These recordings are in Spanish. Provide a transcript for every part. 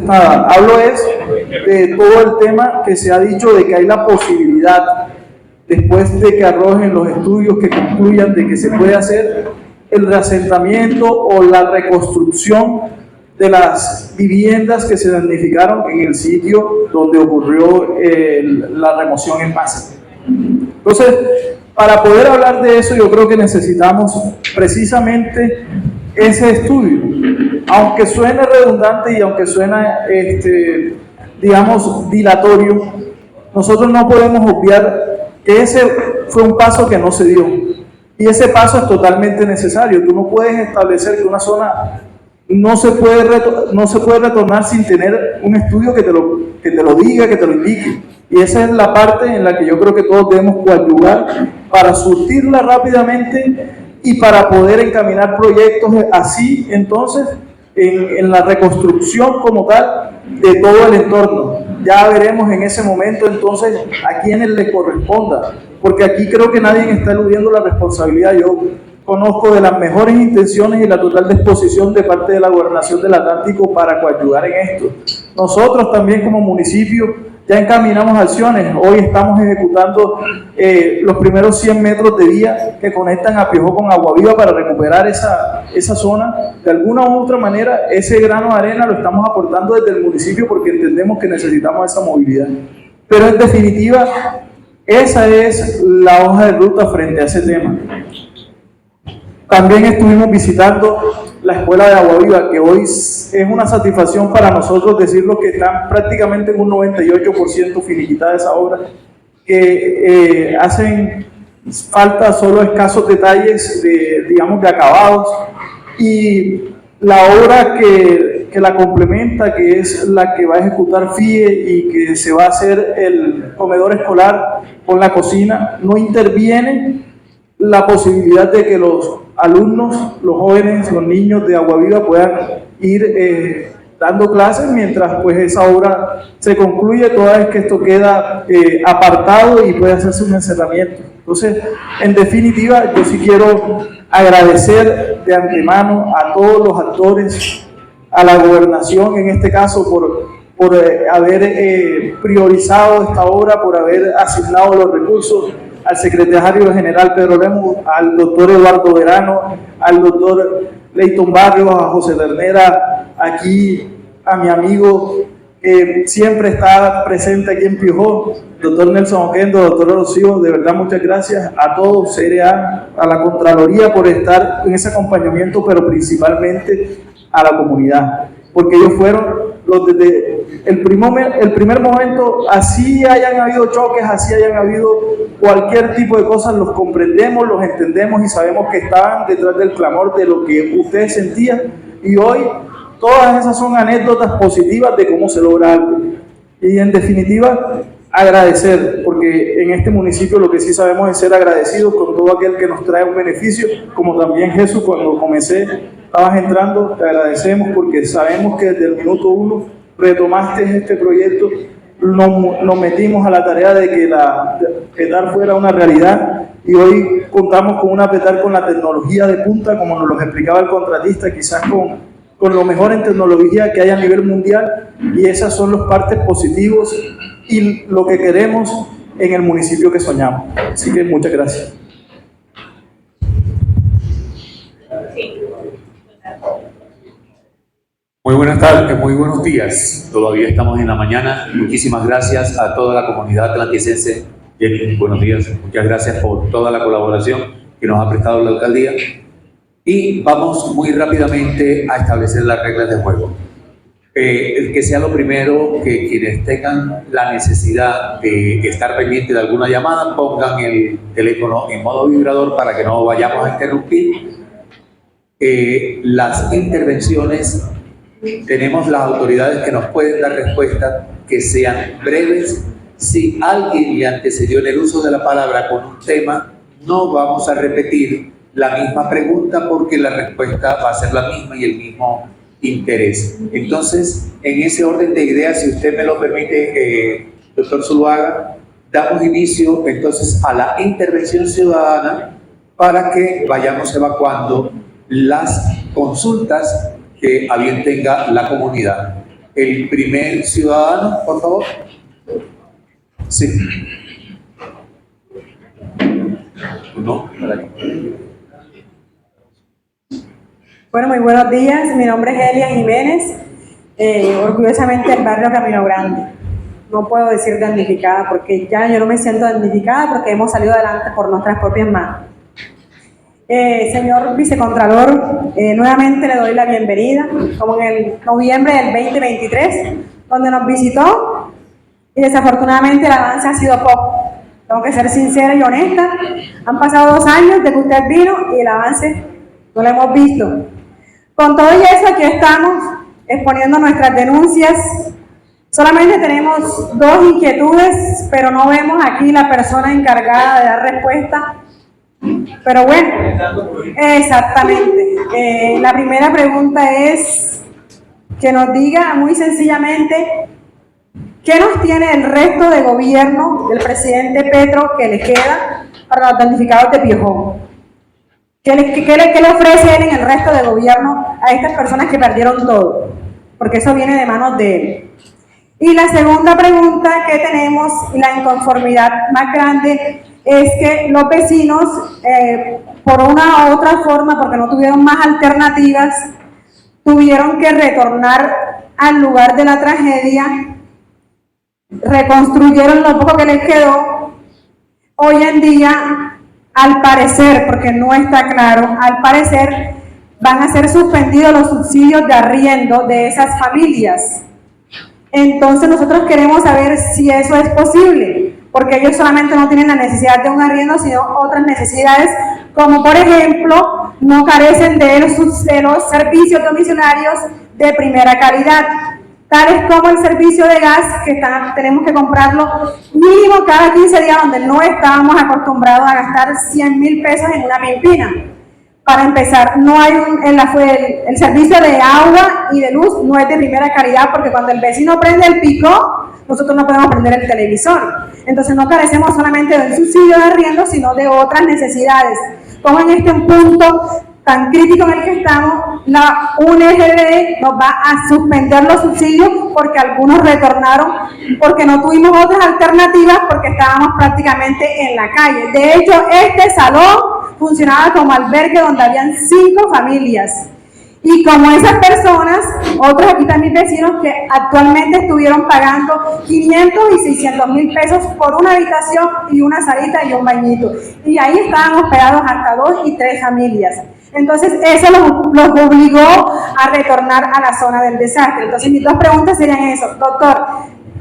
Nada, hablo es de todo el tema que se ha dicho de que hay la posibilidad, después de que arrojen los estudios que concluyan de que se puede hacer el reasentamiento o la reconstrucción de las viviendas que se damnificaron en el sitio donde ocurrió la remoción en masa. Entonces, para poder hablar de eso, yo creo que necesitamos precisamente ese estudio. Aunque suene redundante y aunque suena, digamos, dilatorio, nosotros no podemos obviar que ese fue un paso que no se dio. Y ese paso es totalmente necesario. Tú no puedes establecer que una zona no se puede retornar sin tener un estudio que te lo diga, que te lo indique. Y esa es la parte en la que yo creo que todos debemos coadyuvar para surtirla rápidamente y para poder encaminar proyectos así, entonces, en la reconstrucción como tal de todo el entorno. Ya veremos en ese momento, entonces, a quienes les corresponda, porque aquí creo que nadie está eludiendo la responsabilidad. Yo conozco de las mejores intenciones y la total disposición de parte de la Gobernación del Atlántico para coadyuvar en esto. Nosotros también como municipio ya encaminamos acciones. Hoy estamos ejecutando los primeros 100 metros de vía que conectan a Piojó con Agua Viva para recuperar esa zona. De alguna u otra manera, ese grano de arena lo estamos aportando desde el municipio porque entendemos que necesitamos esa movilidad. Pero en definitiva, esa es la hoja de ruta frente a ese tema. También estuvimos visitando la escuela de Agua Viva, que hoy es una satisfacción para nosotros decirlo que están prácticamente en un 98% finiquitada esa obra, que hacen falta solo escasos detalles de acabados, y la obra que la complementa, que es la que va a ejecutar FIE y que se va a hacer el comedor escolar con la cocina, no interviene la posibilidad de que los alumnos, los jóvenes, los niños de Agua Viva puedan ir dando clases mientras pues esa obra se concluye, toda vez que esto queda apartado y puede hacerse un encerramiento. Entonces, en definitiva, yo sí quiero agradecer de antemano a todos los actores, a la gobernación en este caso por haber priorizado esta obra, por haber asignado los recursos, al secretario general Pedro Lemus, al doctor Eduardo Verano, al doctor Leighton Barrios, a José Ternera, aquí a mi amigo que siempre está presente aquí en Piojó, doctor Nelson Oquendo, doctor Rocío, de verdad muchas gracias a todos, CRA, a la Contraloría por estar en ese acompañamiento, pero principalmente a la comunidad, porque ellos fueron los desde el primer momento, así hayan habido choques, así hayan habido cualquier tipo de cosas, los comprendemos, los entendemos y sabemos que estaban detrás del clamor de lo que ustedes sentían, y hoy todas esas son anécdotas positivas de cómo se logra algo. Y en definitiva, agradecer, porque en este municipio lo que sí sabemos es ser agradecidos con todo aquel que nos trae un beneficio, como también Jesús, cuando comencé, estabas entrando, te agradecemos porque sabemos que desde el minuto 1 retomaste este proyecto, nos metimos a la tarea de que la PETAR fuera una realidad, y hoy contamos con una PETAR con la tecnología de punta, como nos lo explicaba el contratista, quizás con lo mejor en tecnología que hay a nivel mundial, y esas son los partes positivos y lo que queremos en el municipio que soñamos. Así que muchas gracias. Muy buenas tardes, muy buenos días. Todavía estamos en la mañana. Muchísimas gracias a toda la comunidad atlanticense. Jenny, buenos días. Muchas gracias por toda la colaboración que nos ha prestado la alcaldía. Y vamos muy rápidamente a establecer las reglas de juego. Que sea lo primero, que quienes tengan la necesidad de estar pendiente de alguna llamada, pongan el teléfono en modo vibrador para que no vayamos a interrumpir las intervenciones. Tenemos las autoridades que nos pueden dar respuestas que sean breves. Si alguien le antecedió en el uso de la palabra con un tema, no vamos a repetir la misma pregunta porque la respuesta va a ser la misma y el mismo interés. Entonces, en ese orden de ideas, si usted me lo permite, doctor Zuluaga, damos inicio entonces a la intervención ciudadana para que vayamos evacuando las consultas que a bien tenga la comunidad. El primer ciudadano, por favor. Sí. No, para aquí. Bueno, muy buenos días. Mi nombre es Elia Jiménez, orgullosamente del barrio Camino Grande. No puedo decir damnificada porque ya yo no me siento damnificada porque hemos salido adelante por nuestras propias manos. Señor vicecontralor, nuevamente le doy la bienvenida, como en el noviembre del 2023, donde nos visitó y desafortunadamente el avance ha sido poco. Tengo que ser sincera y honesta, han pasado 2 años desde que usted vino y el avance no lo hemos visto. Con todo y eso, aquí estamos exponiendo nuestras denuncias. Solamente tenemos 2 inquietudes, pero no vemos aquí la persona encargada de dar respuesta. Pero bueno, exactamente. La primera pregunta es que nos diga muy sencillamente qué nos tiene el resto de gobierno del presidente Petro que le queda para los damnificados de Piojón. ¿Qué le ofrece él en el resto de gobierno a estas personas que perdieron todo? Porque eso viene de manos de él. Y la segunda pregunta que tenemos, y la inconformidad más grande, es que los vecinos, por una u otra forma, porque no tuvieron más alternativas, tuvieron que retornar al lugar de la tragedia, reconstruyeron lo poco que les quedó. Hoy en día, al parecer, porque no está claro, al parecer van a ser suspendidos los subsidios de arriendo de esas familias. Entonces nosotros queremos saber si eso es posible, porque ellos solamente no tienen la necesidad de un arriendo, sino otras necesidades, como por ejemplo, no carecen de los servicios domiciliarios de primera calidad, tales como el servicio de gas, que tenemos que comprarlo mínimo cada 15 días, donde no estábamos acostumbrados a gastar 100,000 pesos en una pimpina. Para empezar, no hay el servicio de agua y de luz no es de primera calidad, porque cuando el vecino prende el pico, nosotros no podemos prender el televisor. Entonces no carecemos solamente del subsidio de arriendo, sino de otras necesidades. Como en este punto tan crítico en el que estamos, la UNGD nos va a suspender los subsidios porque algunos retornaron, porque no tuvimos otras alternativas, porque estábamos prácticamente en la calle. De hecho, este salón funcionaba como albergue donde habían 5 familias. Y como esas personas, otros aquí también vecinos que actualmente estuvieron pagando 500 y 600,000 pesos por una habitación y una salita y un bañito. Y ahí estaban hospedados hasta 2 y 3 familias. Entonces, eso los obligó a retornar a la zona del desastre. Entonces, mis 2 preguntas serían eso. Doctor,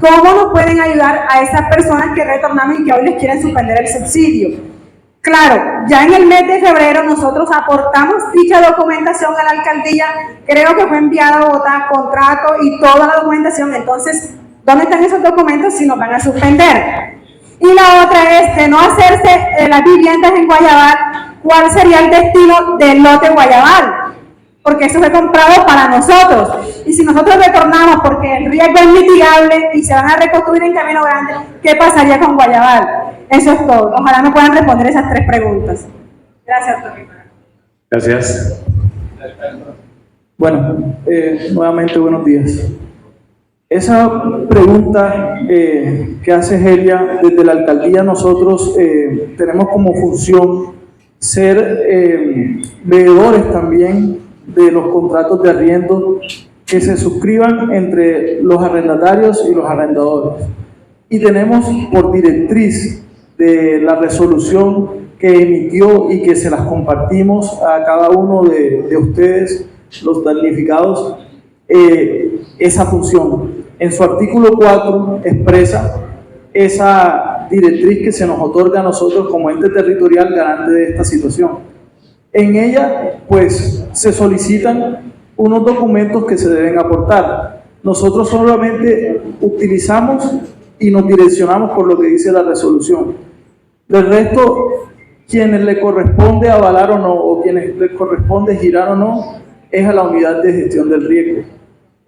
¿cómo nos pueden ayudar a esas personas que retornaron y que hoy les quieren suspender el subsidio? Claro, ya en el mes de febrero nosotros aportamos dicha documentación a la alcaldía, creo que fue enviada a Bogotá, contrato y toda la documentación. Entonces, ¿dónde están esos documentos si nos van a suspender? Y la otra es, de no hacerse las viviendas en Guayabal, ¿cuál sería el destino del lote Guayabal? Porque eso fue comprado para nosotros. Y si nosotros retornamos porque el riesgo es mitigable y se van a reconstruir en Camino Grande, ¿qué pasaría con Guayabal? Eso es todo. Ojalá me puedan responder esas 3 preguntas. Gracias, doctor. Gracias. Bueno, nuevamente buenos días. Esa pregunta que hace Helia, desde la alcaldía nosotros tenemos como función ser veedores también de los contratos de arriendo que se suscriban entre los arrendatarios y los arrendadores. Y tenemos por directriz de la resolución que emitió y que se las compartimos a cada uno de ustedes, los damnificados, esa función. En su artículo 4 expresa esa directriz que se nos otorga a nosotros como ente territorial garante de esta situación. En ella, pues, se solicitan unos documentos que se deben aportar. Nosotros solamente utilizamos y nos direccionamos por lo que dice la resolución. Del resto, quienes le corresponde avalar o no, o quienes le corresponde girar o no, es a la unidad de gestión del riesgo.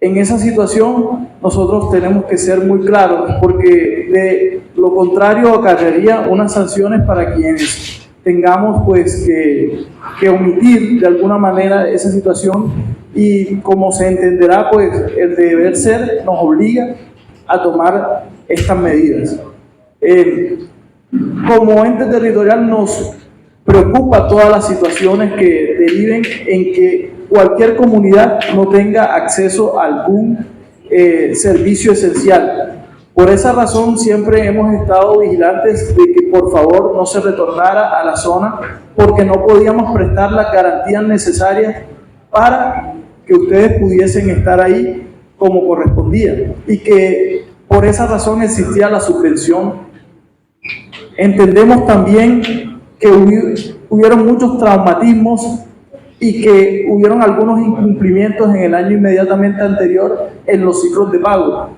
En esa situación, nosotros tenemos que ser muy claros, porque de lo contrario acarrearía unas sanciones para quienes tengamos pues que omitir de alguna manera esa situación y como se entenderá, pues el deber ser nos obliga a tomar estas medidas. Como ente territorial nos preocupa todas las situaciones que deriven en que cualquier comunidad no tenga acceso a algún servicio esencial. Por esa razón siempre hemos estado vigilantes de que por favor no se retornara a la zona, porque no podíamos prestar las garantías necesarias para que ustedes pudiesen estar ahí como correspondía, y que por esa razón existía la subvención. Entendemos también que hubieron muchos traumatismos y que hubieron algunos incumplimientos en el año inmediatamente anterior en los ciclos de pago,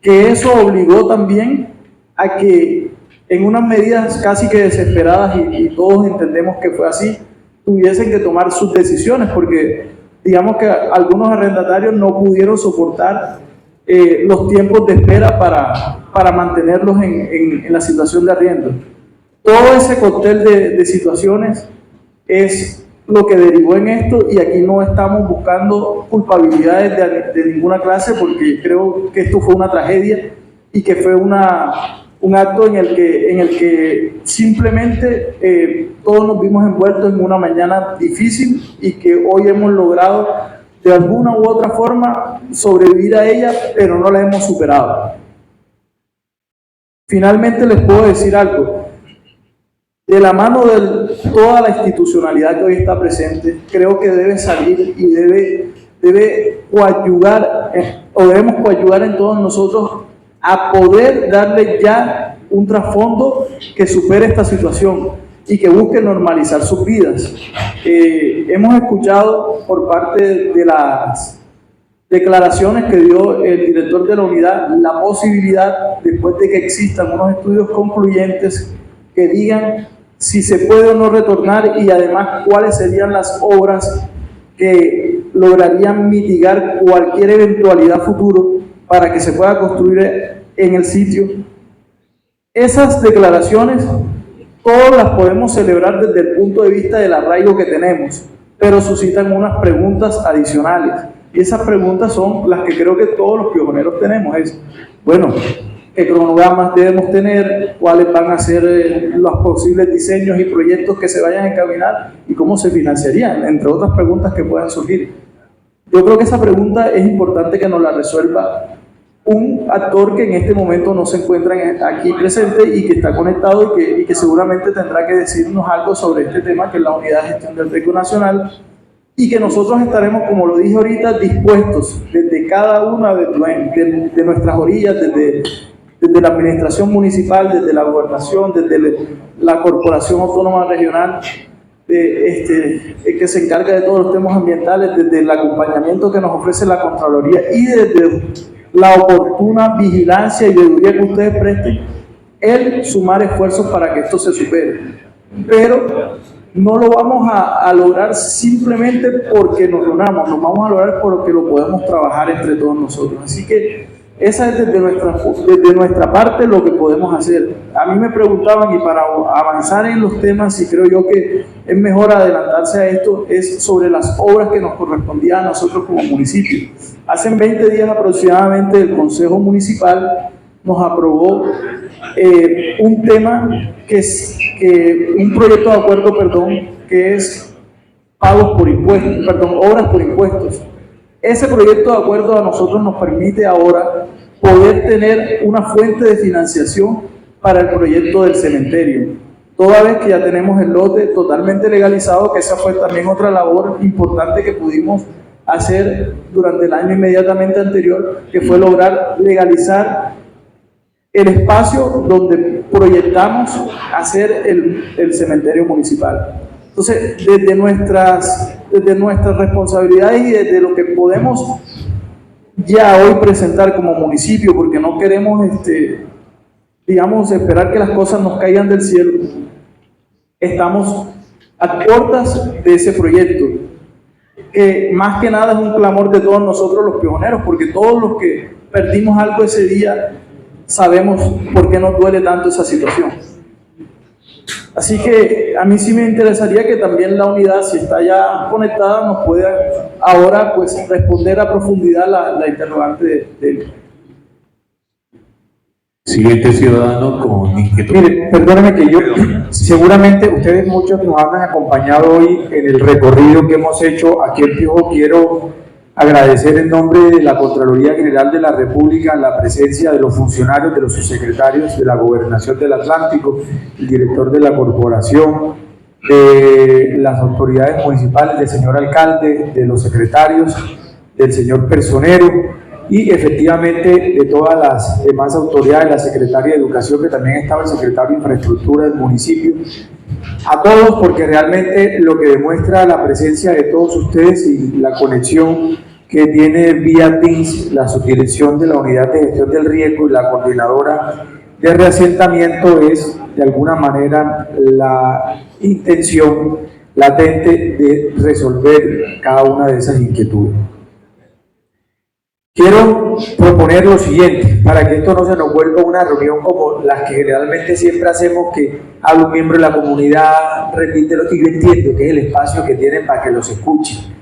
que eso obligó también a que en unas medidas casi que desesperadas, y todos entendemos que fue así, tuviesen que tomar sus decisiones, porque digamos que algunos arrendatarios no pudieron soportar los tiempos de espera para mantenerlos en la situación de arriendo. Todo ese cóctel de situaciones es lo que derivó en esto, y aquí no estamos buscando culpabilidades de ninguna clase, porque creo que esto fue una tragedia y que fue un acto en el que simplemente todos nos vimos envueltos en una mañana difícil, y que hoy hemos logrado de alguna u otra forma sobrevivir a ella, pero no la hemos superado. Finalmente les puedo decir algo. De la mano de toda la institucionalidad que hoy está presente, creo que debe salir y debe coadyuvar, o debemos coadyuvar en todos nosotros a poder darle ya un trasfondo que supere esta situación y que busque normalizar sus vidas. Hemos escuchado por parte de las declaraciones que dio el director de la unidad la posibilidad, después de que existan unos estudios concluyentes que digan si se puede o no retornar, y además cuáles serían las obras que lograrían mitigar cualquier eventualidad futuro para que se pueda construir en el sitio. Esas declaraciones todas las podemos celebrar desde el punto de vista del arraigo que tenemos, pero suscitan unas preguntas adicionales, y esas preguntas son las que creo que todos los pioneros tenemos. Es, bueno, ¿qué cronogramas debemos tener? ¿Cuáles van a ser los posibles diseños y proyectos que se vayan a encaminar? ¿Y cómo se financiarían? Entre otras preguntas que puedan surgir. Yo creo que esa pregunta es importante que nos la resuelva un actor que en este momento no se encuentra aquí presente y que está conectado y que seguramente tendrá que decirnos algo sobre este tema, que es la Unidad de Gestión del Riesgo Nacional, y que nosotros estaremos, como lo dije ahorita, dispuestos desde cada una de nuestras orillas, desde la administración municipal, desde la gobernación, desde la Corporación Autónoma Regional, que se encarga de todos los temas ambientales, desde el acompañamiento que nos ofrece la Contraloría y desde la oportuna vigilancia y veeduría que ustedes presten, el sumar esfuerzos para que esto se supere. Pero no lo vamos a lograr simplemente porque nos reunamos, lo vamos a lograr porque lo podemos trabajar entre todos nosotros. Así que esa es desde nuestra parte lo que podemos hacer. A mí me preguntaban, y para avanzar en los temas, y creo yo que es mejor adelantarse a esto, es sobre las obras que nos correspondían a nosotros como municipio. Hace 20 días aproximadamente el Consejo Municipal nos aprobó un tema un proyecto de acuerdo, que es pagos por impuestos, obras por impuestos. Ese proyecto de acuerdo a nosotros nos permite ahora poder tener una fuente de financiación para el proyecto del cementerio, toda vez que ya tenemos el lote totalmente legalizado, que esa fue también otra labor importante que pudimos hacer durante el año inmediatamente anterior, que fue lograr legalizar el espacio donde proyectamos hacer el cementerio municipal. Entonces, desde nuestras responsabilidades y desde lo que podemos ya hoy presentar como municipio, porque no queremos, esperar que las cosas nos caigan del cielo, estamos a puertas de ese proyecto, que más que nada es un clamor de todos nosotros los pioneros, porque todos los que perdimos algo ese día sabemos por qué nos duele tanto esa situación. Así que a mí sí me interesaría que también la unidad, si está ya conectada, nos pueda ahora pues responder a profundidad la interrogante de él. Siguiente ciudadano con inquietud. Mire, perdóneme que yo, seguramente ustedes muchos nos han acompañado hoy en el recorrido que hemos hecho aquí en Piojo. Quiero agradecer en nombre de la Contraloría General de la República la presencia de los funcionarios, de los subsecretarios de la Gobernación del Atlántico, el director de la corporación, de las autoridades municipales, del señor alcalde, de los secretarios, del señor personero, y efectivamente de todas las demás autoridades, la secretaria de Educación, que también estaba el secretario de Infraestructura del municipio, a todos, porque realmente lo que demuestra la presencia de todos ustedes y la conexión que tiene vía Teams la subdirección de la Unidad de Gestión del Riesgo y la coordinadora de reasentamiento es de alguna manera la intención latente de resolver cada una de esas inquietudes. Quiero proponer lo siguiente, para que esto no se nos vuelva una reunión como las que generalmente siempre hacemos, que habla un miembro de la comunidad, repite lo que yo entiendo que es el espacio que tienen para que los escuchen.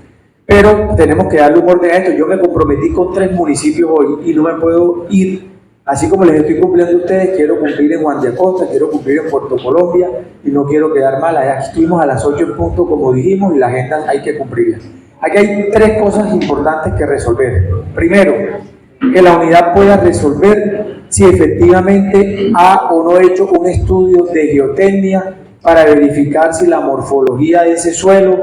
Pero tenemos que darle un orden a esto. Yo me comprometí con 3 municipios hoy y no me puedo ir, así como les estoy cumpliendo a ustedes. Quiero cumplir en Juan de Acosta, quiero cumplir en Puerto Colombia y no quiero quedar mal. Aquí estuvimos a las 8 en punto, como dijimos, y la agenda hay que cumplirla. Aquí hay 3 cosas importantes que resolver. Primero, que la unidad pueda resolver si efectivamente ha o no hecho un estudio de geotecnia para verificar si la morfología de ese suelo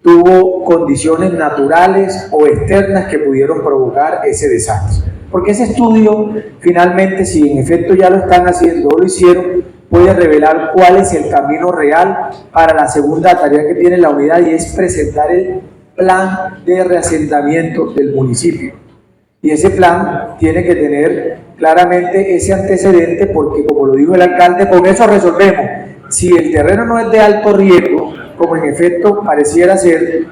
tuvo condiciones naturales o externas que pudieron provocar ese desastre. Porque ese estudio, finalmente, si en efecto ya lo están haciendo o lo hicieron, puede revelar cuál es el camino real para la segunda tarea que tiene la unidad, y es presentar el plan de reasentamiento del municipio. Y ese plan tiene que tener claramente ese antecedente, porque como lo dijo el alcalde, con eso resolvemos. Si el terreno no es de alto riesgo, como en efecto pareciera ser,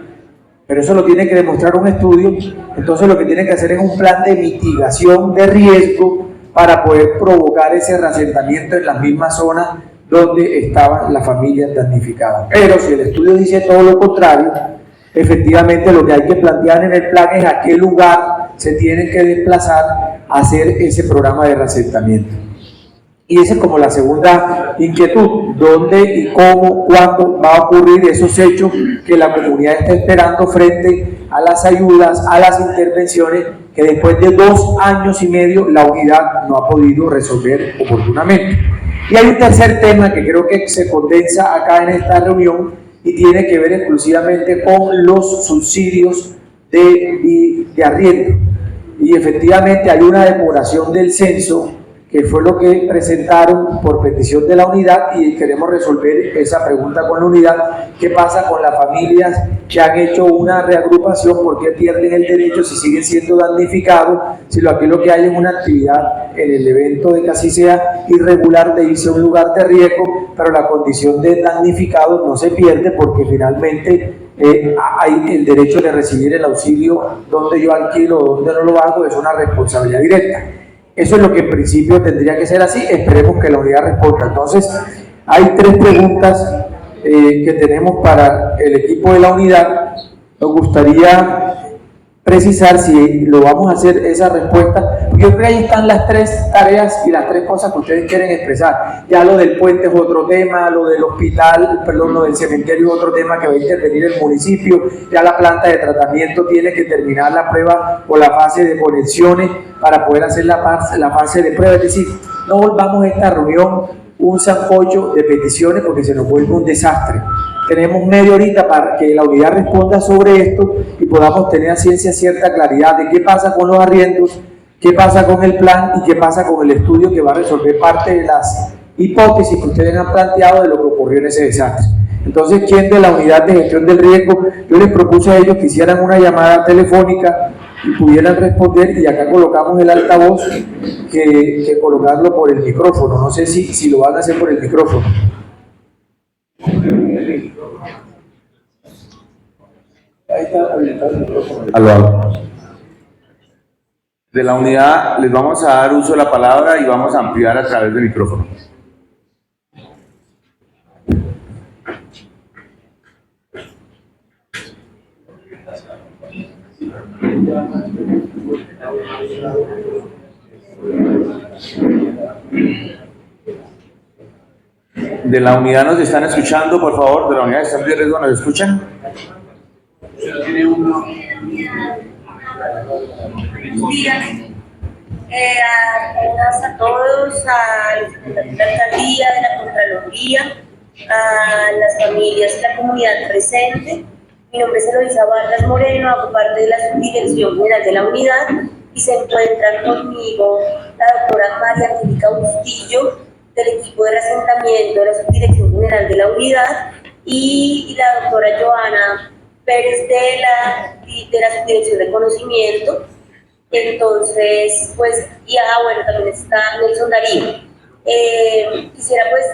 pero eso lo tiene que demostrar un estudio, entonces lo que tiene que hacer es un plan de mitigación de riesgo para poder provocar ese reasentamiento en las mismas zonas donde estaban las familias damnificadas. Pero si el estudio dice todo lo contrario, efectivamente lo que hay que plantear en el plan es a qué lugar se tienen que desplazar a hacer ese programa de reasentamiento. Y esa es como la segunda inquietud: dónde y cómo, cuándo va a ocurrir esos hechos que la comunidad está esperando frente a las ayudas, a las intervenciones que después de 2 años y medio la unidad no ha podido resolver oportunamente. Y hay un tercer tema que creo que se condensa acá en esta reunión y tiene que ver exclusivamente con los subsidios de arriendo. Y efectivamente hay una depuración del censo, que fue lo que presentaron por petición de la unidad, y queremos resolver esa pregunta con la unidad. ¿Qué pasa con las familias que han hecho una reagrupación? ¿Por qué pierden el derecho si siguen siendo damnificados? Si aquí lo que hay es una actividad en el evento de que así sea irregular, de irse a un lugar de riesgo, pero la condición de damnificado no se pierde, porque finalmente hay el derecho de recibir el auxilio donde yo alquilo o donde no lo hago, es una responsabilidad directa. Eso es lo que en principio tendría que ser así. Esperemos que la unidad responda. Entonces, hay 3 preguntas que tenemos para el equipo de la unidad. Nos gustaría precisar si lo vamos a hacer esa respuesta, porque yo creo que ahí están las 3 tareas y las 3 cosas que ustedes quieren expresar. Ya lo del puente es otro tema, lo del hospital, perdón, lo del cementerio es otro tema que va a intervenir el municipio. Ya la planta de tratamiento tiene que terminar la prueba o la fase de conexiones para poder hacer la fase de prueba. Es decir, no volvamos a esta reunión un sancocho de peticiones, porque se nos vuelve un desastre. Tenemos media horita para que la unidad responda sobre esto y podamos tener a ciencia cierta claridad de qué pasa con los arriendos, qué pasa con el plan y qué pasa con el estudio que va a resolver parte de las hipótesis que ustedes han planteado de lo que ocurrió en ese desastre. Entonces, ¿quién de la unidad de gestión del riesgo? Yo les propuse a ellos que hicieran una llamada telefónica y pudieran responder, y acá colocamos el altavoz, que colocarlo por el micrófono. No sé si lo van a hacer por el micrófono. Ahí está habilitado el micrófono. De la unidad les vamos a dar uso de la palabra y vamos a ampliar a través del micrófono. De la unidad nos están escuchando, por favor, de la unidad de gestión de riesgo, ¿nos escuchan? Buenas a todos, a los representantes de la alcaldía, de la Contraloría, a las familias y la comunidad presente. Mi nombre es Eloisa Vargas Moreno, hago parte de la Subdirección General de la Unidad y se encuentra conmigo la doctora María Angélica Bustillo del equipo de reasentamiento de la Subdirección General de la Unidad y la doctora Joana Pérez de la Subdirección de Conocimiento. Entonces, pues, bueno, también está Nelson Darío. Quisiera, pues,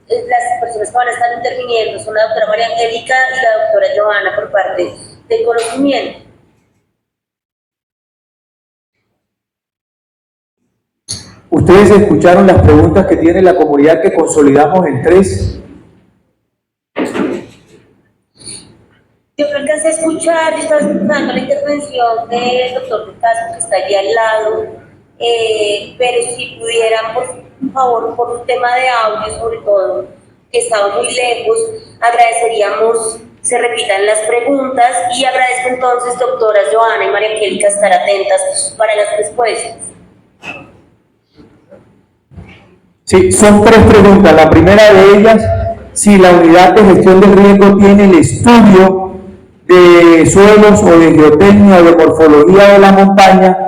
las personas que van a estar interviniendo son la doctora María Angélica y la doctora Joana por parte de Conocimiento. Ustedes escucharon las preguntas que tiene la comunidad que consolidamos en 3. Yo creo que alcancé a escuchar, yo estaba escuchando la intervención del doctor de Caso que está allí al lado, pero si pudieran, por favor, por un tema de audio sobre todo, que estaba muy lejos, agradeceríamos se repitan las preguntas y agradezco entonces, doctoras Joana y María Angélica, estar atentas para las respuestas. Sí, son 3 preguntas. La primera de ellas, si la unidad de gestión del riesgo tiene el estudio de suelos o de geotecnia o de morfología de la montaña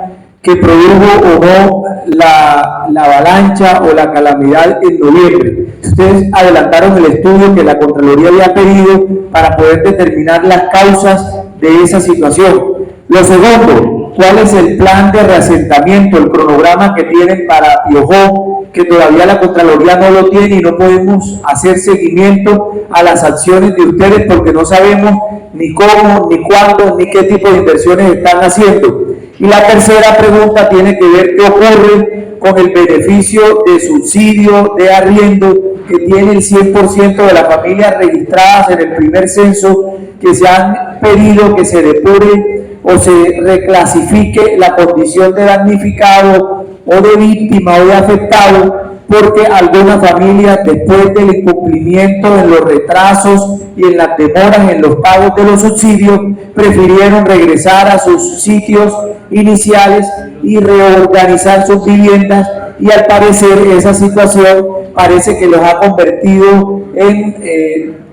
que produjo o no la avalancha o la calamidad en noviembre. Ustedes adelantaron el estudio que la Contraloría había pedido para poder determinar las causas de esa situación. Lo segundo, ¿cuál es el plan de reasentamiento, el cronograma que tienen para Piojó, que todavía la Contraloría no lo tiene y no podemos hacer seguimiento a las acciones de ustedes porque no sabemos ni cómo, ni cuándo, ni qué tipo de inversiones están haciendo? Y la tercera pregunta tiene que ver qué ocurre con el beneficio de subsidio de arriendo que tiene el 100% de las familias registradas en el primer censo, que se han pedido que se depure o se reclasifique la condición de damnificado o de víctima o de afectado, porque algunas familias, después del incumplimiento en los retrasos y en las demoras en los pagos de los subsidios, prefirieron regresar a sus sitios iniciales y reorganizar sus viviendas, y al parecer esa situación parece que los ha convertido en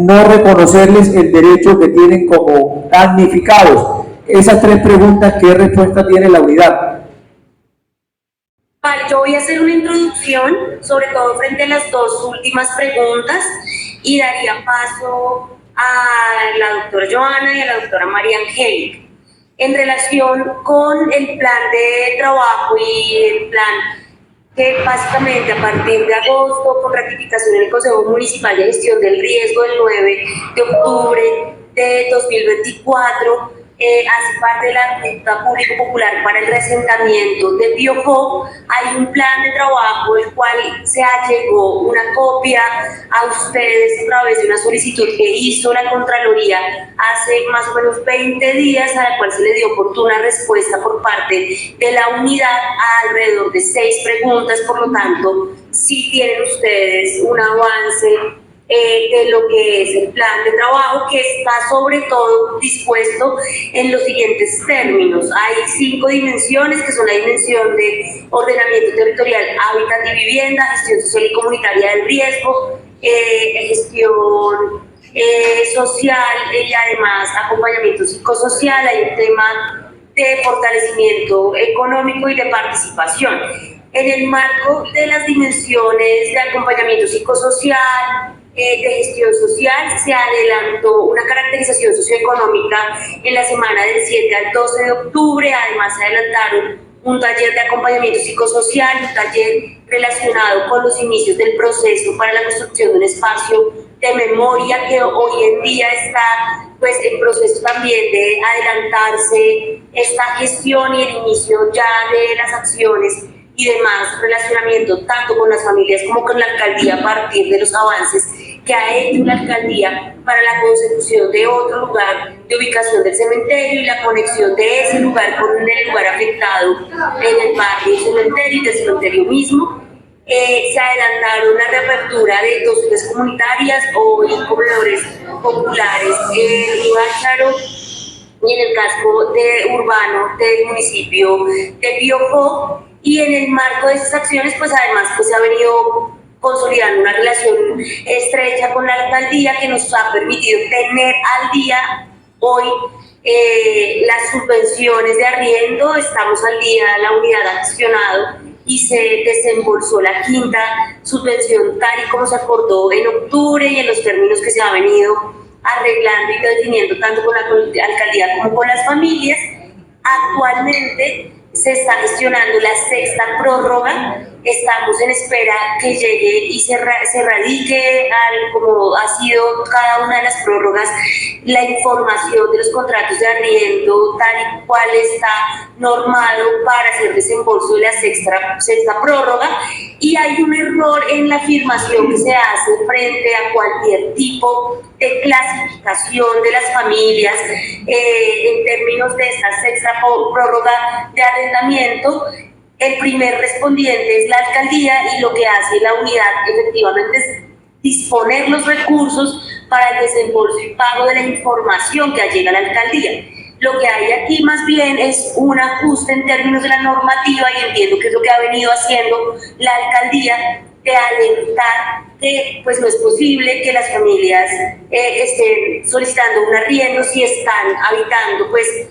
no reconocerles el derecho que tienen como damnificados. Esas 3 preguntas, ¿qué respuesta tiene la unidad? Vale, yo voy a hacer una introducción, sobre todo frente a las 2 últimas preguntas, y daría paso a la doctora Joana y a la doctora María Angélica. En relación con el plan de trabajo y el plan que básicamente a partir de agosto, con ratificación en el Consejo Municipal de Gestión del Riesgo del 9 de octubre de 2024, hace parte de la Junta Público Popular para el Reasentamiento de Piojó. Hay un plan de trabajo el cual se allegó una copia a ustedes a través de una solicitud que hizo la Contraloría hace más o menos 20 días, a la cual se le dio oportuna respuesta por parte de la unidad a alrededor de 6 preguntas. Por lo tanto, sí tienen ustedes un avance de lo que es el plan de trabajo, que está sobre todo dispuesto en los siguientes términos. Hay 5 dimensiones, que son la dimensión de ordenamiento territorial, hábitat y vivienda, gestión social y comunitaria del riesgo, gestión social y además acompañamiento psicosocial. Hay un tema de fortalecimiento económico y de participación. En el marco de las dimensiones de acompañamiento psicosocial, de gestión social, se adelantó una caracterización socioeconómica en la semana del 7 al 12 de octubre. Además, se adelantaron un taller de acompañamiento psicosocial, un taller relacionado con los inicios del proceso para la construcción de un espacio de memoria que hoy en día está pues en proceso también de adelantarse esta gestión y el inicio ya de las acciones y demás relacionamiento tanto con las familias como con la alcaldía a partir de los avances que ha hecho la alcaldía para la consecución de otro lugar de ubicación del cementerio y la conexión de ese lugar con el lugar afectado en el barrio del cementerio y del cementerio mismo. Se adelantaron la reapertura de docentes comunitarias o comedores populares en Ibagué y en el casco urbano del municipio de Biobío, y en el marco de esas acciones pues además pues se ha venido consolidando una relación estrecha con la alcaldía que nos ha permitido tener al día hoy las subvenciones de arriendo. Estamos al día, la unidad ha gestionado y se desembolsó la quinta subvención tal y como se acordó en octubre y en los términos que se ha venido arreglando y definiendo tanto con la alcaldía como con las familias. Actualmente se está gestionando la sexta prórroga. Estamos en espera que llegue y se radique, como ha sido cada una de las prórrogas, la información de los contratos de arriendo tal y cual está normado para hacer desembolso de la sexta prórroga. Y hay un error en la afirmación que se hace frente a cualquier tipo de clasificación de las familias en términos de esta sexta prórroga de arrendamiento. El primer respondiente es la alcaldía y lo que hace la unidad efectivamente es disponer los recursos para el desembolso y pago de la información que llega a la alcaldía. Lo que hay aquí más bien es un ajuste en términos de la normativa, y entiendo que es lo que ha venido haciendo la alcaldía, de alertar que pues no es posible que las familias estén solicitando un arriendo si están habitando pues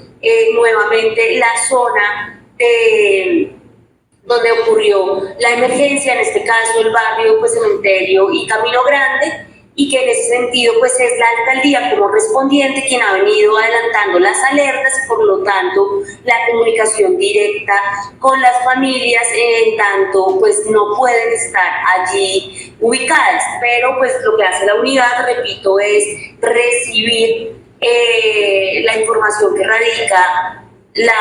nuevamente la zona donde ocurrió la emergencia, en este caso el barrio pues Cementerio y Camino Grande, y que en ese sentido pues es la alcaldía como respondiente quien ha venido adelantando las alertas y por lo tanto la comunicación directa con las familias, en tanto pues no pueden estar allí ubicadas. Pero pues lo que hace la unidad, repito, es recibir la información que radica la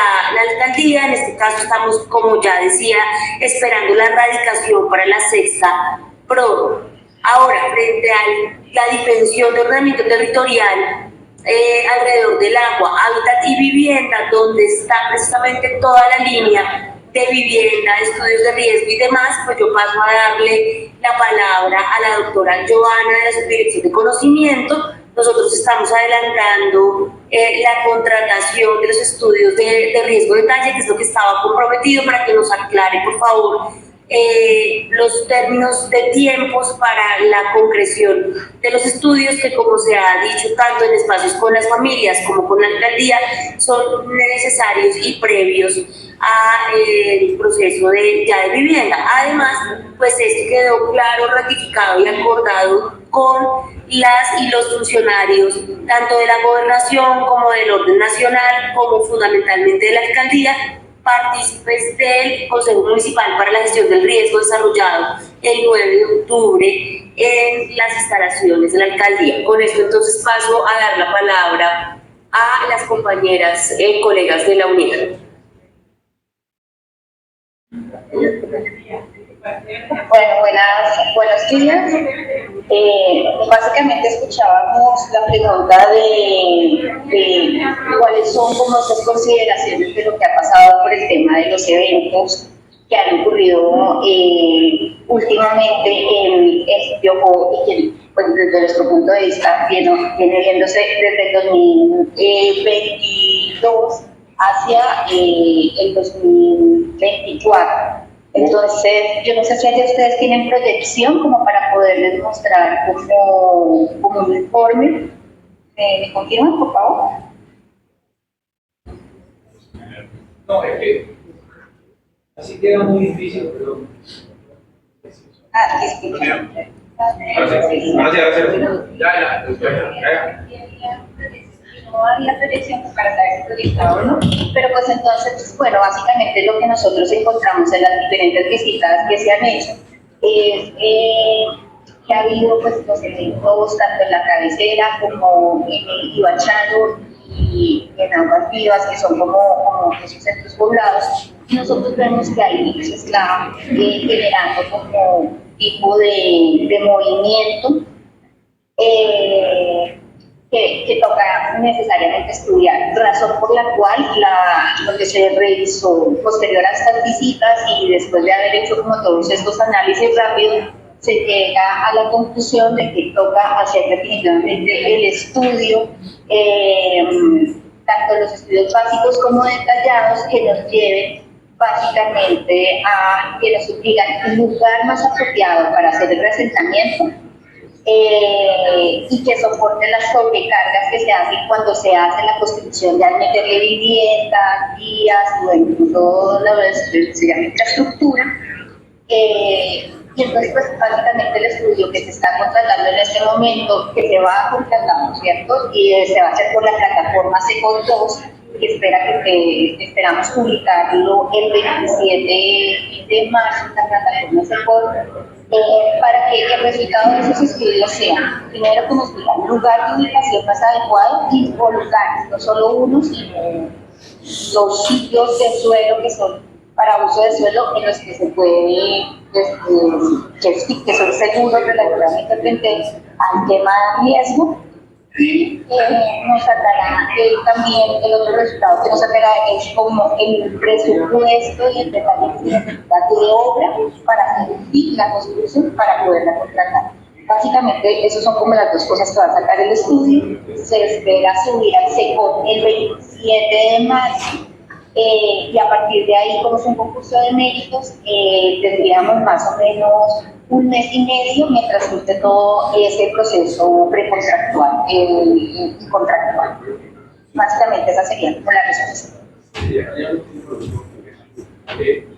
alcaldía. En este caso estamos, como ya decía, esperando la radicación para la sexta prórroga. Ahora, frente a la dimensión de ordenamiento territorial alrededor del agua, hábitat y vivienda, donde está precisamente toda la línea de vivienda, estudios de riesgo y demás, pues yo paso a darle la palabra a la doctora Joana de la Subdirección de Conocimiento. Nosotros estamos adelantando la contratación de los estudios de riesgo de detalle, que es lo que estaba comprometido, para que nos aclare, por favor, los términos de tiempos para la concreción de los estudios, que como se ha dicho tanto en espacios con las familias como con la alcaldía, son necesarios y previos al proceso de vivienda. Además, pues esto quedó claro, ratificado y acordado con las y los funcionarios tanto de la gobernación como del orden nacional, como fundamentalmente de la alcaldía, partícipes del Consejo Municipal para la Gestión del Riesgo, desarrollado el 9 de octubre en las instalaciones de la alcaldía. Con esto entonces paso a dar la palabra a las compañeras, colegas de la unidad. Bueno, buenos días. Básicamente escuchábamos la pregunta de cuáles son como esas consideraciones de lo que ha pasado por el tema de los eventos que han ocurrido últimamente en Biobío, y que pues, desde nuestro punto de vista viene viéndose desde el 2022 hacia el 2024. Entonces, yo no sé si ustedes tienen proyección como para poderles mostrar como un informe. ¿Me confirman, por favor? No, es que así queda muy difícil, pero... Disculpen. No había proyección para saber proyectado o no, pero pues entonces, bueno, básicamente lo que nosotros encontramos en las diferentes visitas que se han hecho es que ha habido pues los eventos tanto en la cabecera como en el Ibachano y en Aguas Vivas, que son como esos centros poblados. Nosotros vemos que ahí se está generando como tipo de movimiento que toca necesariamente estudiar, razón por la cual donde se revisó posterior a estas visitas y después de haber hecho como todos estos análisis rápidos, se llega a la conclusión de que toca hacer definitivamente el estudio, tanto los estudios básicos como detallados, que nos lleven básicamente a que nos digan un lugar más apropiado para hacer el reasentamiento, y que soporte las sobrecargas que se hacen cuando se hace la construcción de al meterle vivienda, vías, bueno, todo lo que se llama infraestructura. Y entonces, pues, básicamente el estudio que se está contratando en este momento, que se va a contratar, ¿cierto? Y se va a hacer por la plataforma SECOR 2, que esperamos publicarlo el 27 de marzo en la plataforma SECOR, para que el resultado de esos estudios sea, primero, que nos digan lugar de ubicación más adecuado y o lugares, no solo uno, sino los sitios de suelo que son para uso de suelo en los que se puede, que son seguros relativamente frente al tema de riesgo. Y nos sacará también el otro resultado que nos sacará es como el presupuesto y el detalle de obra para hacer la construcción para poderla contratar. Básicamente, esas son como las dos cosas que va a sacar el estudio. Se espera subir al SECOR el 27 de marzo. Y a partir de ahí, como es un concurso de méritos, tendríamos más o menos un mes y medio mientras surte todo ese proceso precontractual y contractual. Básicamente esa sería como la respuesta.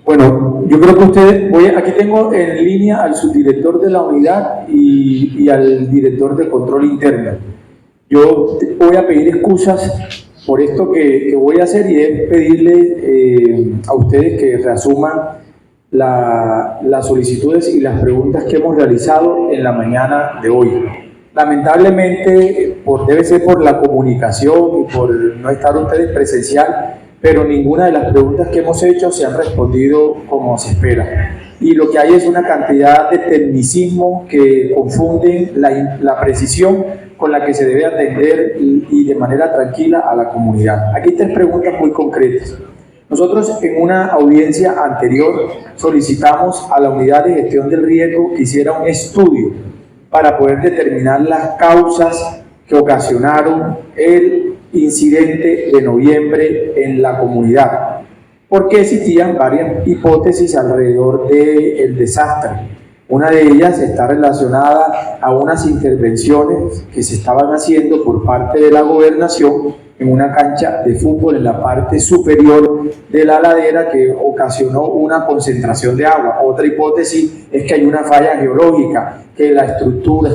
Bueno, yo creo que aquí tengo en línea al subdirector de la unidad y al director de control interno. Yo voy a pedir excusas por esto que voy a hacer, y es pedirle a ustedes que reasuman las solicitudes y las preguntas que hemos realizado en la mañana de hoy. Lamentablemente, debe ser por la comunicación y por no estar ustedes presencial, pero ninguna de las preguntas que hemos hecho se han respondido como se espera. Y lo que hay es una cantidad de tecnicismo que confunden la precisión con la que se debe atender y de manera tranquila a la comunidad. Aquí hay 3 preguntas muy concretas. Nosotros en una audiencia anterior solicitamos a la unidad de gestión del riesgo que hiciera un estudio para poder determinar las causas que ocasionaron el incidente de noviembre en la comunidad, porque existían varias hipótesis alrededor del desastre. Una de ellas está relacionada a unas intervenciones que se estaban haciendo por parte de la gobernación en una cancha de fútbol en la parte superior de la ladera, que ocasionó una concentración de agua. Otra hipótesis es que hay una falla geológica, que la estructura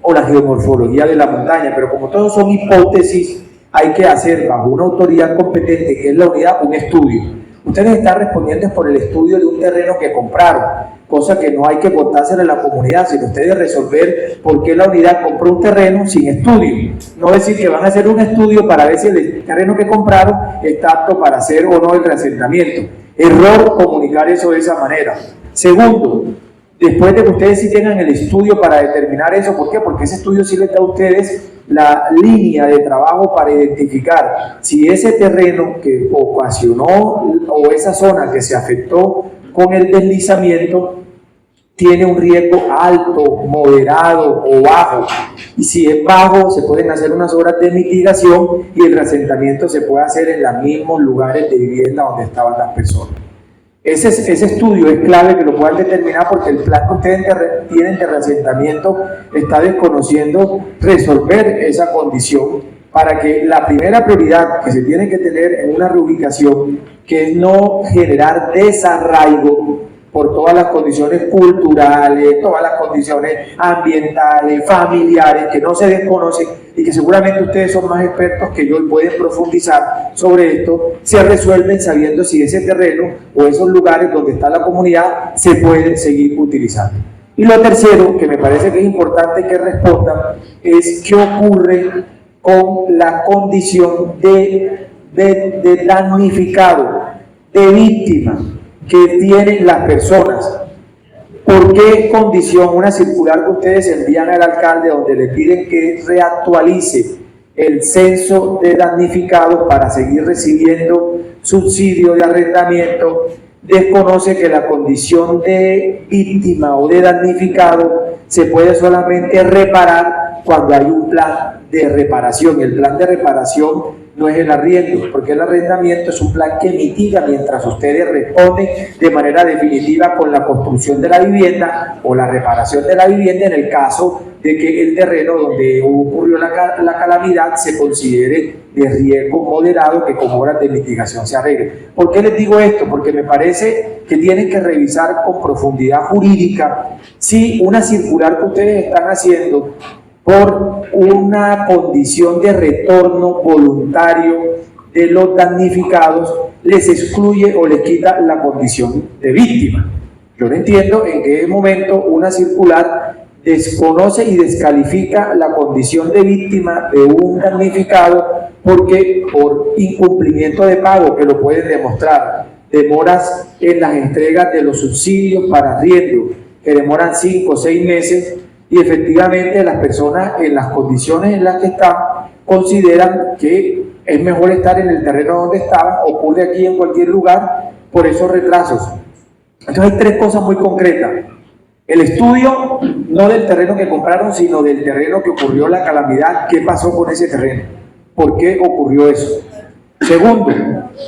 o la geomorfología de la montaña, pero como todos son hipótesis, hay que hacer bajo una autoridad competente, que es la unidad, un estudio. Ustedes están respondiendo por el estudio de un terreno que compraron, cosa que no hay que contárselo a la comunidad, sino ustedes resolver por qué la unidad compró un terreno sin estudio. No decir que van a hacer un estudio para ver si el terreno que compraron está apto para hacer o no el reasentamiento. Error comunicar eso de esa manera. Segundo, después de que ustedes sí tengan el estudio para determinar eso, ¿por qué? Porque ese estudio sí les da a ustedes la línea de trabajo para identificar si ese terreno que ocasionó o esa zona que se afectó con el deslizamiento tiene un riesgo alto, moderado o bajo. Y si es bajo, se pueden hacer unas obras de mitigación y el reasentamiento se puede hacer en los mismos lugares de vivienda donde estaban las personas. Ese estudio es clave que lo puedan determinar, porque el plan que ustedes tienen de reasentamiento está desconociendo resolver esa condición, para que la primera prioridad que se tiene que tener en una reubicación, que es no generar desarraigo por todas las condiciones culturales, todas las condiciones ambientales, familiares, que no se desconocen y que seguramente ustedes son más expertos que yo y pueden profundizar sobre esto, se resuelven sabiendo si ese terreno o esos lugares donde está la comunidad se puede seguir utilizando. Y lo tercero, que me parece que es importante que respondan, es qué ocurre con la condición de damnificado, de víctima que tienen las personas. ¿Por qué condición una circular que ustedes envían al alcalde donde le piden que reactualice el censo de damnificados para seguir recibiendo subsidio de arrendamiento, desconoce que la condición de víctima o de damnificado se puede solamente reparar cuando hay un plan de reparación? El plan de reparación no es el arriendo, porque el arrendamiento es un plan que mitiga mientras ustedes responden de manera definitiva con la construcción de la vivienda o la reparación de la vivienda en el caso de que el terreno donde ocurrió la calamidad se considere de riesgo moderado, que con obras de mitigación se arregle. ¿Por qué les digo esto? Porque me parece que tienen que revisar con profundidad jurídica si una circular que ustedes están haciendo por una condición de retorno voluntario de los damnificados les excluye o les quita la condición de víctima. Yo no entiendo en qué momento una circular desconoce y descalifica la condición de víctima de un damnificado porque por incumplimiento de pago, que lo pueden demostrar, demoras en las entregas de los subsidios para arriendo, que demoran 5 o 6 meses, y efectivamente las personas en las condiciones en las que están consideran que es mejor estar en el terreno donde estaban, ocurre aquí en cualquier lugar, por esos retrasos. Entonces hay 3 cosas muy concretas: el estudio no del terreno que compraron, sino del terreno que ocurrió la calamidad. ¿Qué pasó con ese terreno? ¿Por qué ocurrió eso? Segundo,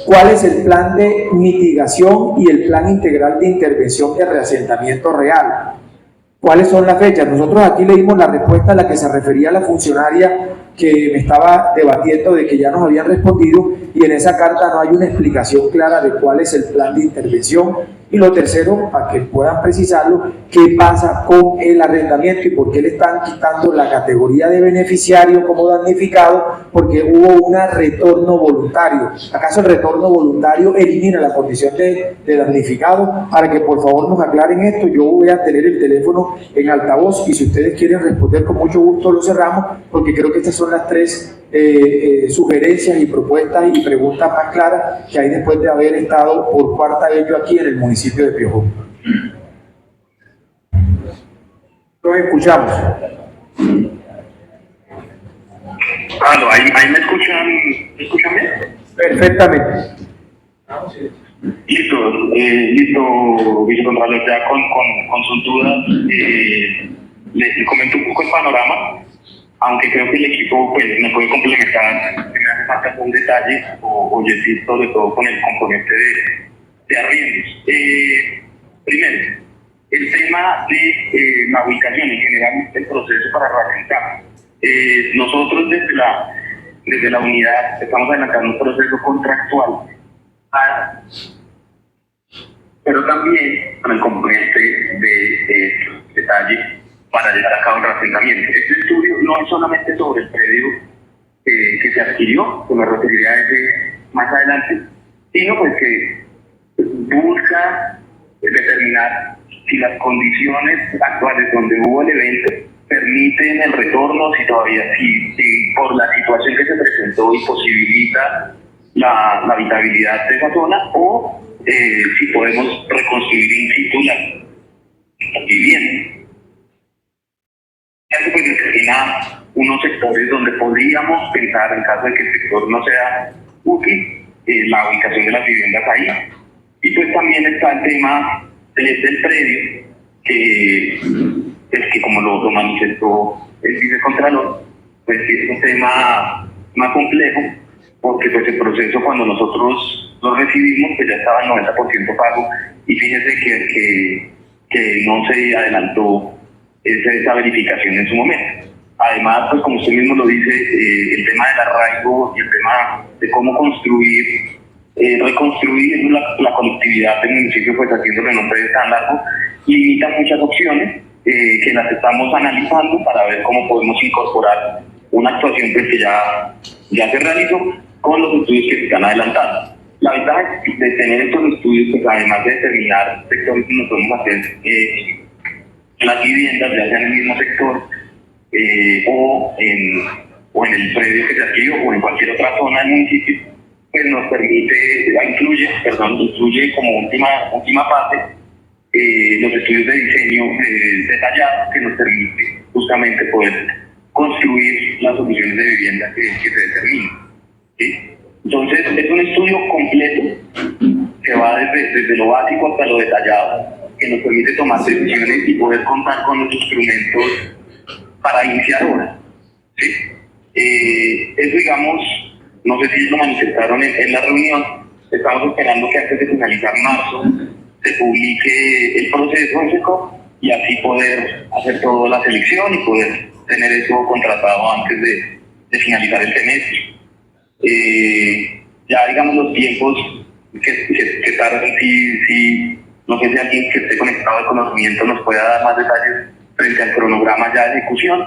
¿cuál es el plan de mitigación y el plan integral de intervención de reasentamiento real? ¿Cuáles son las fechas? Nosotros aquí le dimos la respuesta a la que se refería la funcionaria que me estaba debatiendo de que ya nos habían respondido, y en esa carta no hay una explicación clara de cuál es el plan de intervención. Y lo tercero, para que puedan precisarlo, qué pasa con el arrendamiento y por qué le están quitando la categoría de beneficiario como damnificado, porque hubo un retorno voluntario. ¿Acaso el retorno voluntario elimina la condición de damnificado? Para que por favor nos aclaren esto. Yo voy a tener el teléfono en altavoz y si ustedes quieren responder, con mucho gusto lo cerramos, porque creo que estas son las 3 sugerencias y propuestas y preguntas más claras que hay después de haber estado por 4ª vez yo aquí en el municipio de Piojón. Los escuchamos. Ahí me escuchan bien. Perfectamente. Listo, vicecontralor, ya con sus dudas, les comento un poco el panorama, aunque creo que el equipo pues, me puede complementar si me hace falta algún detalle o decir sobre todo con el componente de arriendos. Primero, el tema de la ubicación, en general el proceso para reasentar. Nosotros desde la unidad estamos adelantando un proceso contractual, pero también con el componente de detalle para llevar a cabo el reasentamiento. Este estudio no es solamente sobre el predio que se adquirió, que me referiré a ese más adelante, sino pues que busca determinar si las condiciones actuales donde hubo el evento permiten el retorno, si todavía, si por la situación que se presentó y posibilita la habitabilidad de esa zona, o si podemos reconstruir in situ la vivienda. Eso pues determina unos sectores donde podríamos pensar, en caso de que el sector no sea útil, la ubicación de las viviendas ahí. Y pues también está el tema del predio, que como lo manifestó el vicecontralor, pues es un tema más complejo, porque pues el proceso cuando nosotros lo recibimos pues ya estaba el 90% pago, y fíjese que no se adelantó esa verificación en su momento. Además, pues como usted mismo lo dice, el tema del arraigo y el tema de cómo reconstruir la conectividad del municipio, pues haciéndolo en un predio tan largo, limita muchas opciones que las estamos analizando para ver cómo podemos incorporar una actuación pues, que ya se realizó con los estudios que se están adelantando. La ventaja de tener estos estudios, pues además de determinar sectores que nos podemos hacer en las viviendas, ya sea en el mismo sector o en el predio que se adquirió o en cualquier otra zona del municipio, pues nos permite, incluye como última parte los estudios estudios de diseño detallados que nos permite justamente poder construir las soluciones de vivienda que se determinen, ¿sí? Entonces, es un estudio completo que va desde lo básico hasta lo detallado, que nos permite tomar decisiones y poder contar con los instrumentos para iniciar obras, ¿sí? Eso, digamos, no sé si lo manifestaron en la reunión, estamos esperando que antes de finalizar marzo se publique el proceso en SECO y así poder hacer toda la selección y poder tener eso contratado antes de finalizar el semestre. Ya digamos los tiempos que tardan, si no sé si alguien que esté conectado al conocimiento nos pueda dar más detalles frente al cronograma ya de ejecución,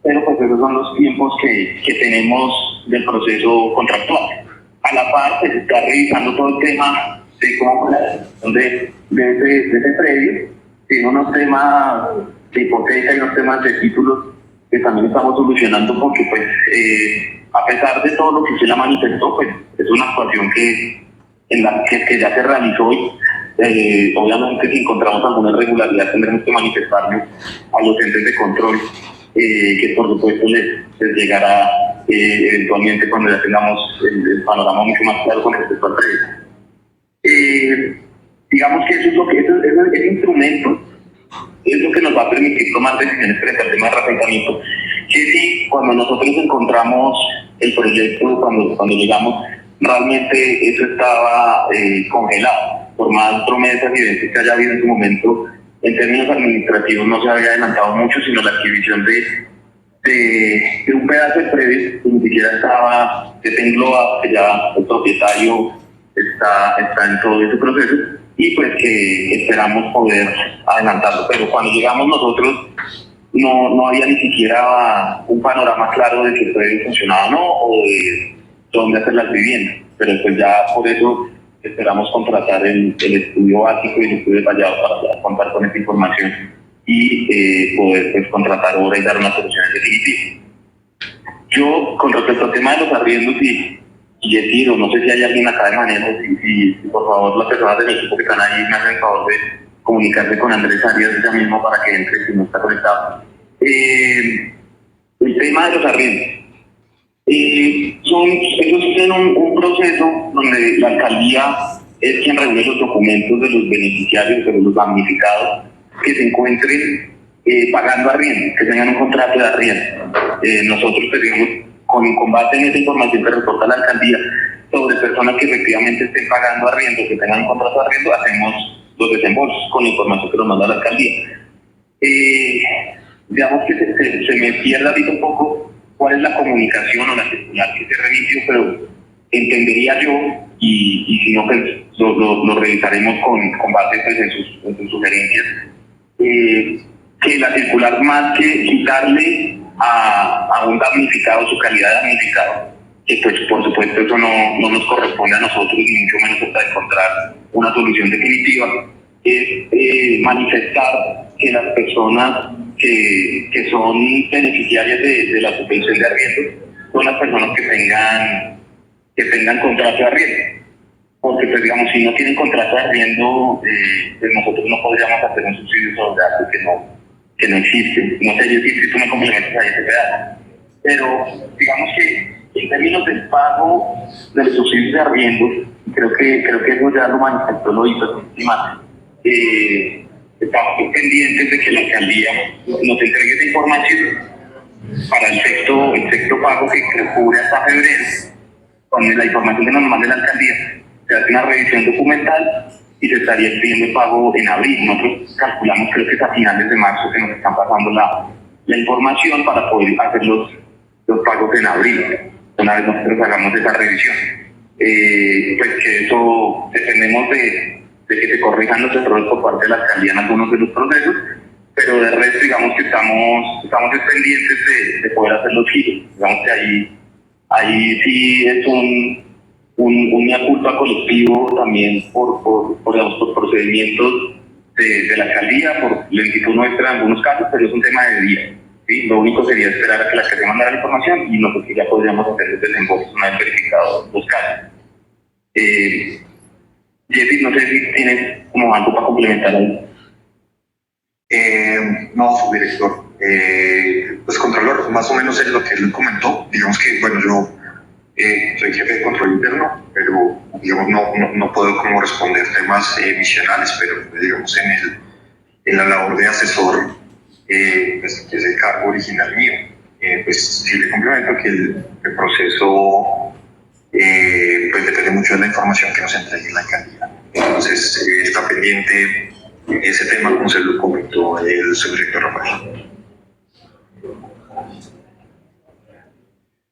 pero pues esos son los tiempos que tenemos del proceso contractual. A la par se está revisando todo el tema de cómo fue la ejecución de ese predio, tiene unos temas de hipoteca y unos temas de títulos que también estamos solucionando porque pues a pesar de todo lo que usted la manifestó, pues es una actuación que ya se realizó y obviamente si encontramos alguna irregularidad tendremos que manifestarlo a los entes de control, que por supuesto les llegará eventualmente cuando ya tengamos el panorama mucho más claro con respecto al predio. Digamos que eso es lo que ese instrumento es lo que nos va a permitir tomar decisiones frente al tema de reasentamiento. Que sí, cuando nosotros encontramos el proyecto, cuando llegamos, realmente eso estaba congelado. Por más promesas y eventos que haya habido en su momento, en términos administrativos no se había adelantado mucho, sino la adquisición de un pedazo de predio que ni siquiera estaba desenglobado, que ya el propietario está en todo ese proceso y pues que esperamos poder adelantarlo. Pero cuando llegamos nosotros no había ni siquiera un panorama claro de si el predio funcionaba o no, o de dónde hacer las viviendas. Pero pues ya por eso esperamos contratar el estudio básico y el estudio detallado para contar con esta información y poder pues contratar obra y dar una solución definitiva. Yo, con respecto al tema de los arriendos y decido, no sé si hay alguien acá de manejo, si por favor las personas del equipo que están ahí me hacen el favor de comunicarse con Andrés Arias ya mismo para que entre si no está conectado. El tema de los arriendos. Ellos tienen un proceso donde la alcaldía es quien reúne los documentos de los beneficiarios, de los damnificados, que se encuentren pagando arriendo, que tengan un contrato de arriendo. Nosotros pedimos, con base en esa información que reporta la alcaldía, sobre personas que efectivamente estén pagando arriendo, que tengan un contrato de arriendo, hacemos los desembolsos con la información que nos manda la alcaldía. Digamos que se me pierde ahorita un poco cuál es la comunicación o la circular que se remitió, pero entendería yo, y si no, pues lo revisaremos con base pues, en sus sugerencias, que la circular, más que quitarle a un damnificado su calidad de damnificado, que pues por supuesto eso no nos corresponde a nosotros, ni mucho menos hasta encontrar una solución definitiva, es manifestar que las personas que son beneficiarias de la subvención de arriendo son las personas que tengan contrato de arriendo. Porque, pues, digamos, si no tienen contrato de arriendo, pues nosotros no podríamos hacer un subsidio sobre algo que no existe. No sé yo si tú me complementas ahí ese pedazo. Pero, digamos que en términos del pago de los subsidios de arriendo, creo que eso ya lo manifestó, lo hizo encima. Estamos pendientes de que la alcaldía nos entregue esa información para el sexto pago que cubre hasta febrero. Con la información que nos manda la alcaldía, se hace una revisión documental y se estaría pidiendo el pago en abril. Nosotros calculamos, creo que es a finales de marzo que nos están pasando la información para poder hacer los pagos en abril, una vez nosotros hagamos esa revisión. Pues que eso dependemos de que se corrijan los errores por parte de la alcaldía en algunos de los procesos, pero de resto digamos que estamos pendientes de poder hacer los giros. Digamos que ahí sí es un mea culpa colectivo también por procedimientos de la alcaldía, por lentitud nuestra en algunos casos, pero es un tema de día. ¿Sí? Lo único sería esperar a que la alcaldía mandara la información y nosotros ya podríamos hacer los desembolsos una vez verificados los casos. Jessy, no sé si tienes como algo para complementar ahí. No, subdirector. Pues Contralor, más o menos es lo que él comentó. Digamos que, bueno, yo soy jefe de control interno, pero digamos no puedo como responder temas misionales, pero digamos en la labor de asesor, pues, que es el cargo original mío, pues sí le complemento que el proceso pues depende mucho de la información que nos entregue la alcaldía. Entonces está pendiente ese tema, como se lo comentó el subdirector Rafael.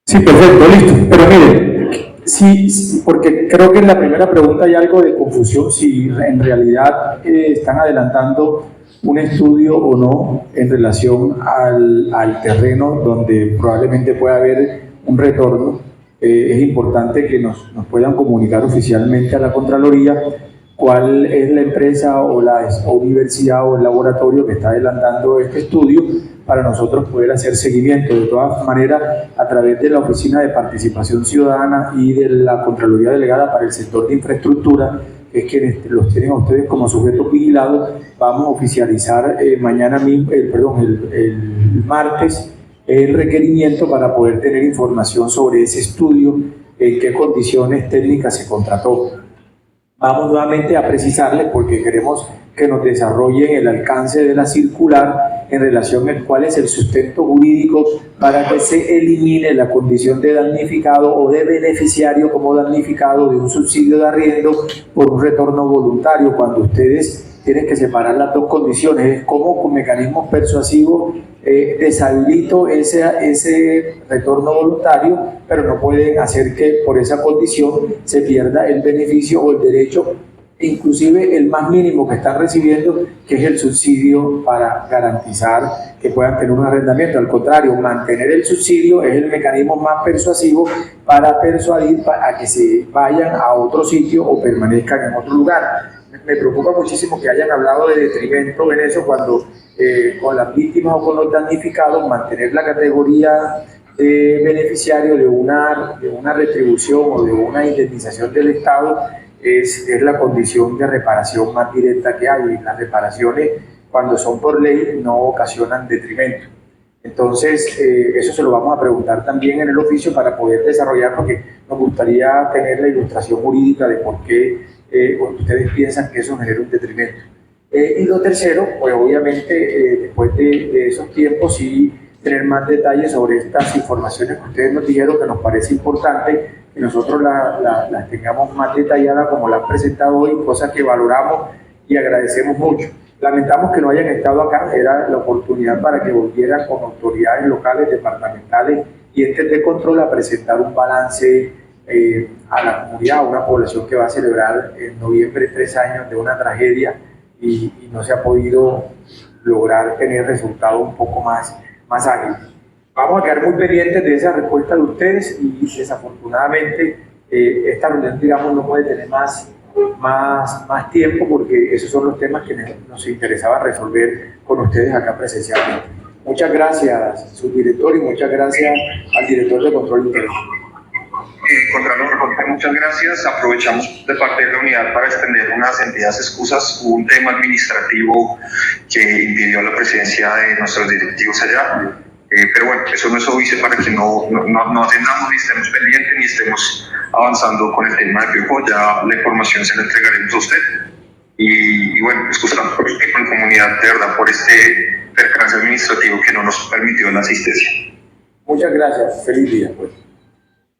Sí, perfecto, listo. Pero mire, sí, porque creo que en la primera pregunta hay algo de confusión, si en realidad están adelantando un estudio o no en relación al terreno donde probablemente pueda haber un retorno. Es importante que nos puedan comunicar oficialmente a la Contraloría cuál es la empresa o la universidad o el laboratorio que está adelantando este estudio para nosotros poder hacer seguimiento. De todas maneras, a través de la Oficina de Participación Ciudadana y de la Contraloría Delegada para el sector de infraestructura, que es quienes los tienen a ustedes como sujetos vigilados, vamos a oficializar mañana mismo, el martes, el requerimiento para poder tener información sobre ese estudio, en qué condiciones técnicas se contrató. Vamos nuevamente a precisarles porque queremos que nos desarrollen el alcance de la circular en relación a cuál es el sustento jurídico para que se elimine la condición de damnificado o de beneficiario como damnificado de un subsidio de arriendo por un retorno voluntario, cuando ustedes tienen que separar las dos condiciones. Es como con mecanismos persuasivos deshabilito ese retorno voluntario, pero no pueden hacer que por esa condición se pierda el beneficio o el derecho, inclusive el más mínimo que están recibiendo, que es el subsidio para garantizar que puedan tener un arrendamiento. Al contrario, mantener el subsidio es el mecanismo más persuasivo para persuadir a que se vayan a otro sitio o permanezcan en otro lugar. Me preocupa muchísimo que hayan hablado de detrimento en eso cuando con las víctimas o con los damnificados mantener la categoría de beneficiario de una retribución o de una indemnización del Estado es la condición de reparación más directa que hay, y las reparaciones cuando son por ley no ocasionan detrimento. Entonces eso se lo vamos a preguntar también en el oficio para poder desarrollar, porque nos gustaría tener la ilustración jurídica de por qué ustedes piensan que eso genera un detrimento. Y lo tercero, pues obviamente después de esos tiempos sí tener más detalles sobre estas informaciones que ustedes nos dijeron, que nos parece importante que nosotros las tengamos más detalladas como las han presentado hoy, cosas que valoramos y agradecemos mucho. Lamentamos que no hayan estado acá, era la oportunidad para que volvieran con autoridades locales, departamentales y entes de control a presentar un balance a la comunidad, a una población que va a celebrar en noviembre 3 años de una tragedia y no se ha podido lograr tener resultados un poco más ágiles. Vamos a quedar muy pendientes de esa respuesta de ustedes y desafortunadamente esta reunión, digamos, no puede tener más tiempo porque esos son los temas que nos interesaba resolver con ustedes acá presencialmente. Muchas gracias, subdirector, y muchas gracias al director de control interno. Contralor, muchas gracias. Aprovechamos de parte de la unidad para extender unas sentidas excusas. Hubo un tema administrativo que impidió la presencia de nuestros directivos allá. Pero bueno, eso no es obvio para que no atendamos ni estemos pendientes ni estemos avanzando con el tema de Piojo. Ya la información se la entregaremos a usted. Y bueno, excusamos por el tiempo en comunidad, de verdad, por este percance administrativo que no nos permitió la asistencia. Muchas gracias. Feliz día, pues.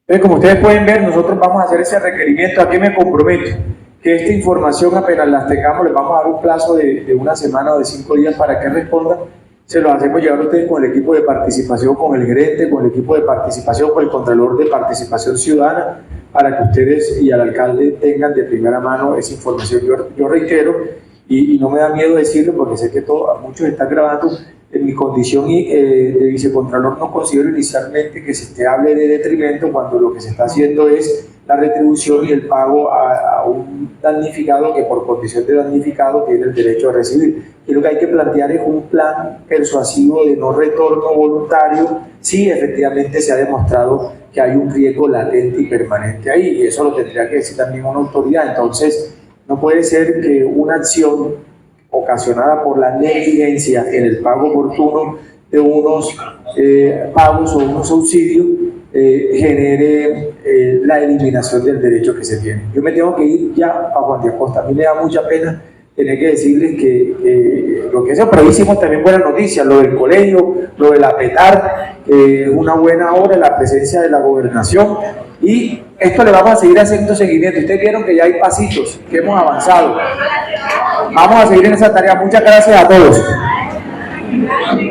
Entonces, como ustedes pueden ver, nosotros vamos a hacer ese requerimiento. ¿A qué me comprometo? Que esta información, apenas las tengamos, les vamos a dar un plazo de 1 semana o de 5 días para que respondan. Se los hacemos llegar a ustedes con el equipo de participación, con el gerente, con el equipo de participación, con el Contralor de Participación Ciudadana, para que ustedes y al alcalde tengan de primera mano esa información. Yo reitero, y no me da miedo decirlo porque sé que muchos están grabando, en mi condición de vicecontralor no considero inicialmente que se hable de detrimento cuando lo que se está haciendo es la retribución y el pago a un damnificado que por condición de damnificado tiene el derecho a recibir. Y lo que hay que plantear es un plan persuasivo de no retorno voluntario si efectivamente se ha demostrado que hay un riesgo latente y permanente ahí, y eso lo tendría que decir también una autoridad. Entonces no puede ser que una acción ocasionada por la negligencia en el pago oportuno de unos pagos o unos subsidios, genere la eliminación del derecho que se tiene. Yo me tengo que ir ya a Juan de Acosta. A mí me da mucha pena tener que decirles que lo que es, pero hicimos también buenas noticias, lo del colegio, lo de la PETAR, una buena obra, la presencia de la gobernación, y esto le vamos a seguir haciendo seguimiento. Ustedes vieron que ya hay pasitos, que hemos avanzado. Vamos a seguir en esa tarea. Muchas gracias a todos.